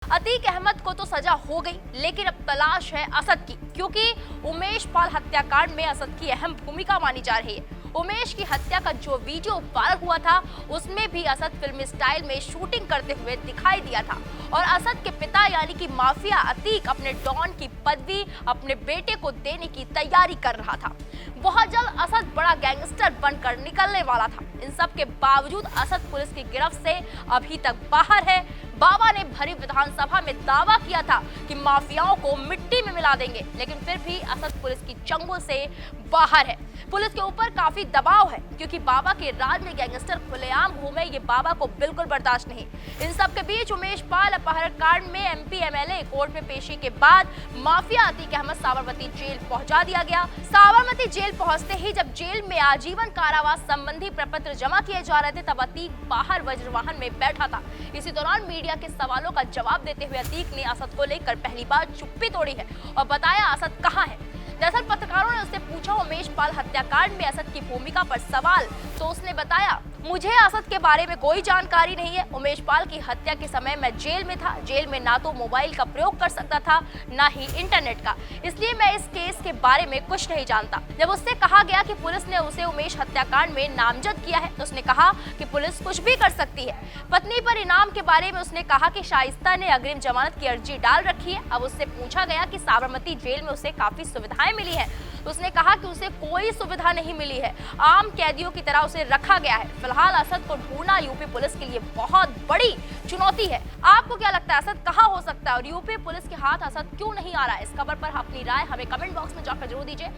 अतीक अहमद को तो सजा हो गई, लेकिन अब तलाश है असद की, क्योंकि उमेश पाल हत्याकांड में असद की अहम भूमिका मानी जा रही है। उमेश की हत्या का जो वीडियो वायरल हुआ था, उसमें भी असद फिल्मी स्टाइल में शूटिंग करते हुए दिखाई दिया था और असद के पिता यानी कि माफिया अतीक अपने डॉन की पदवी अपने बेटे को देने की तैयारी कर रहा था। बहुत जल्द असद बड़ा गैंगस्टर बनकर निकलने वाला था। इन सब के बावजूद असद पुलिस की गिरफ्त से अभी तक बाहर है। बाबा ने भरी विधानसभा में दावा किया था कि माफियाओं को मिट्टी में मिला देंगे, लेकिन फिर भी असद पुलिस की चंगुल से बाहर है। पुलिस के ऊपर काफी दबाव है, क्योंकि बाबा के राज में गैंगस्टर खुलेआम घूमे, ये बाबा को बिल्कुल बर्दाश्त नहीं। इन सब के बीच उमेश पाल अपहरण कांड में एमपी एमएलए कोर्ट में पेशी के बाद माफिया अतीक अहमद साबरमती जेल पहुंचा दिया गया। साबरमती जेल पहुंचते ही जब जेल में आजीवन कारावास संबंधी प्रपत्र जमा किए जा रहे थे, तब अतीक बाहर वज्रवाहन में बैठा था। इसी दौरान मीडिया के सवालों का जवाब देते हुए अतीक ने असद को लेकर पहली बार चुप्पी तोड़ी है और बताया असद कहां है। दरअसल पत्रकारों ने उससे पूछा उमेश पाल हत्याकांड में असद की भूमिका पर सवाल, तो उसने बताया, मुझे असद के बारे में कोई जानकारी नहीं है। उमेश पाल की हत्या के समय मैं जेल में था। जेल में ना तो मोबाइल का प्रयोग कर सकता था, ना ही इंटरनेट का, इसलिए मैं इस केस के बारे में कुछ नहीं जानता। जब उससे कहा गया कि पुलिस ने उसे उमेश हत्याकांड में नामजद किया है, तो उसने कहा कि पुलिस कुछ भी कर सकती है। पत्नी पर इनाम के बारे में उसने कहा कि शाइस्ता ने अग्रिम जमानत की अर्जी डाल रखी है। अब उससे पूछा गया कि साबरमती जेल में उसे काफी सुविधाएं मिली है, तो उसने कहा कि उसे कोई सुविधा नहीं मिली है, आम कैदियों की तरह उसे रखा गया है। फिलहाल असद को ढूंढना यूपी पुलिस के लिए बहुत बड़ी चुनौती है। आपको क्या लगता है, असद कहां हो सकता है और यूपी पुलिस के हाथ असद क्यों नहीं आ रहा है? इस खबर पर अपनी राय हमें कमेंट बॉक्स में जाकर जरूर दीजिए।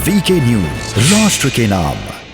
वीके न्यूज, राष्ट्र के नाम।